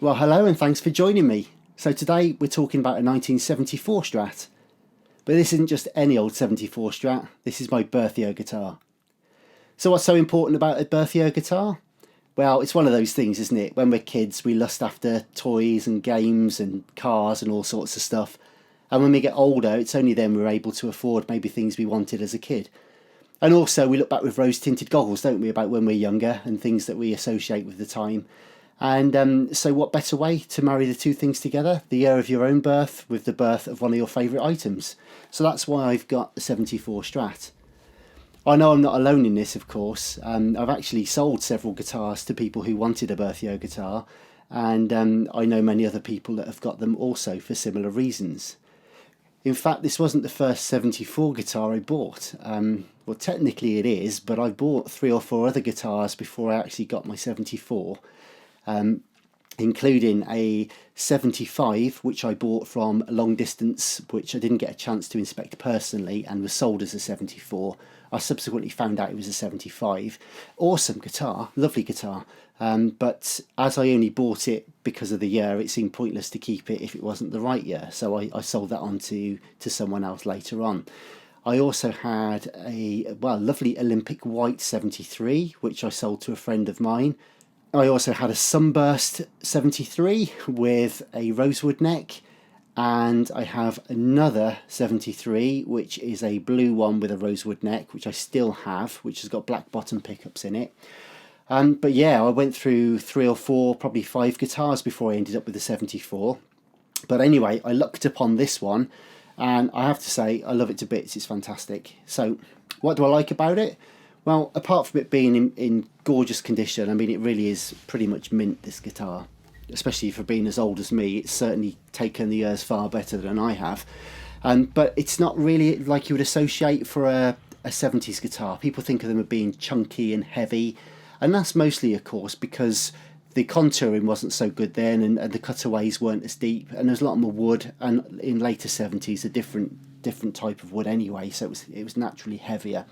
Well, hello and thanks for joining me. So today we're talking about a 1974 Strat. But this isn't just any old 74 Strat, this is my birth year guitar. So what's so important about a birth year guitar? Well, it's one of those things, isn't it? When we're kids, we lust after toys and games and cars and all sorts of stuff. And when we get older, it's only then we're able to afford maybe things we wanted as a kid. And also we look back with rose-tinted goggles, don't we, about when we're younger and things that we associate with the time. And so what better way to marry the two things together? The year of your own birth with the birth of one of your favourite items. So that's why I've got the 74 Strat. I know I'm not alone in this, of course. I've actually sold several guitars to people who wanted a birth year guitar, and I know many other people that have got them also for similar reasons. In fact, this wasn't the first 74 guitar I bought. Well, technically it is, but I bought 3 or 4 other guitars before I actually got my 74. Including a 75 which I bought from Long Distance, which I didn't get a chance to inspect personally and was sold as a 74. I subsequently found out it was a 75. Awesome guitar, lovely guitar, but as I only bought it because of the year, it seemed pointless to keep it if it wasn't the right year, so I sold that on to someone else later on. I also had a lovely Olympic white 73 which I sold to a friend of mine. I also had a Sunburst 73 with a rosewood neck, and I have another 73 which is a blue one with a rosewood neck, which I still have, which has got black bottom pickups in it. But yeah, I went through 3 or 4, probably 5 guitars before I ended up with the 74. But anyway, I looked upon this one and I have to say I love it to bits. It's fantastic. So what do I like about it? Well, apart from it being in gorgeous condition, I mean, it really is pretty much mint, this guitar. Especially for being as old as me, it's certainly taken the years far better than I have. But it's not really like you would associate for a 70s guitar. People think of them as being chunky and heavy, and that's mostly, of course, because the contouring wasn't so good then, and the cutaways weren't as deep, and there's a lot more wood, and in later 70s a different type of wood anyway, so it was naturally heavier.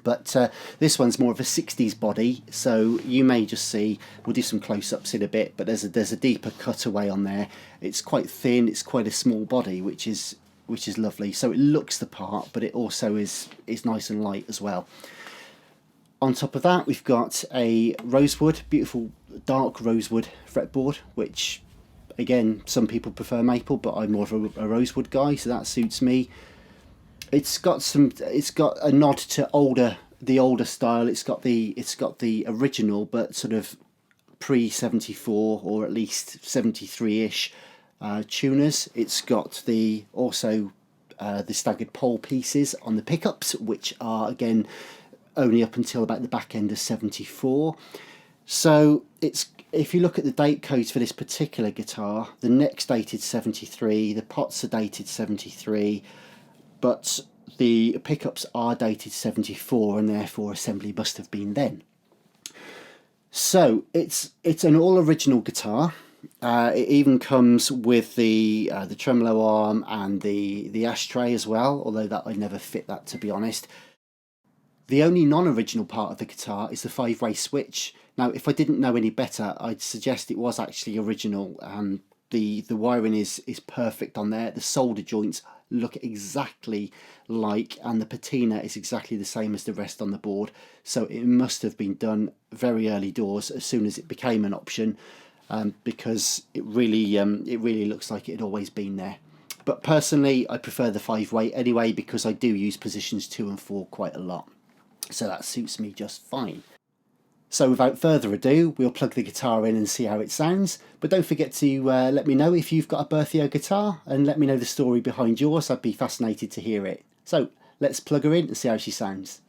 But this one's more of a 60s body, so you may just see, we'll do some close-ups in a bit, but there's a deeper cutaway on there. It's quite thin, it's quite a small body, which is lovely. So it looks the part, but it also is nice and light as well. On top of that, we've got a rosewood, beautiful dark rosewood fretboard, which again, some people prefer maple, but I'm more of a rosewood guy, so that suits me. It's got a nod to the older style. It's got the original, but sort of pre-74 or at least 73-ish tuners. It's got the staggered pole pieces on the pickups, which are again only up until about the back end of 74. So if you look at the date codes for this particular guitar, the neck's dated 73, the pots are dated 73. But the pickups are dated 74, and therefore assembly must have been then. So it's an all original guitar. It even comes with the tremolo arm and the ashtray as well, although that I never fit that, to be honest. The only non-original part of the guitar is the 5-way switch. Now, if I didn't know any better, I'd suggest it was actually original. The wiring is perfect on there. The solder joints look exactly like, and the patina is exactly the same as the rest on the board, so it must have been done very early doors as soon as it became an option, because it really looks like it had always been there. But personally I prefer the 5-way anyway, because I do use positions 2 and 4 quite a lot, so that suits me just fine. So without further ado, we'll plug the guitar in and see how it sounds. But don't forget to let me know if you've got a birth year guitar, and let me know the story behind yours. I'd be fascinated to hear it. So let's plug her in and see how she sounds.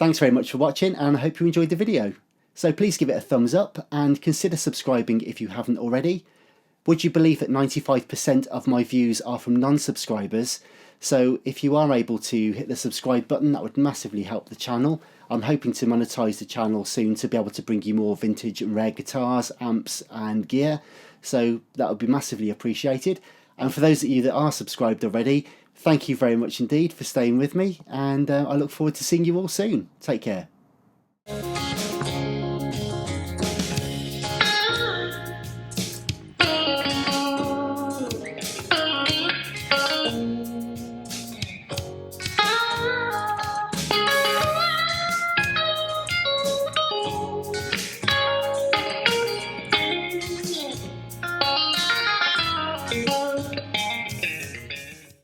Thanks very much for watching, and I hope you enjoyed the video. So please give it a thumbs up and consider subscribing if you haven't already. Would you believe that 95% of my views are from non-subscribers? So if you are able to hit the subscribe button, that would massively help the channel. I'm hoping to monetize the channel soon to be able to bring you more vintage and rare guitars, amps and gear. So that would be massively appreciated. And for those of you that are subscribed already, thank you very much indeed for staying with me, and I look forward to seeing you all soon. Take care.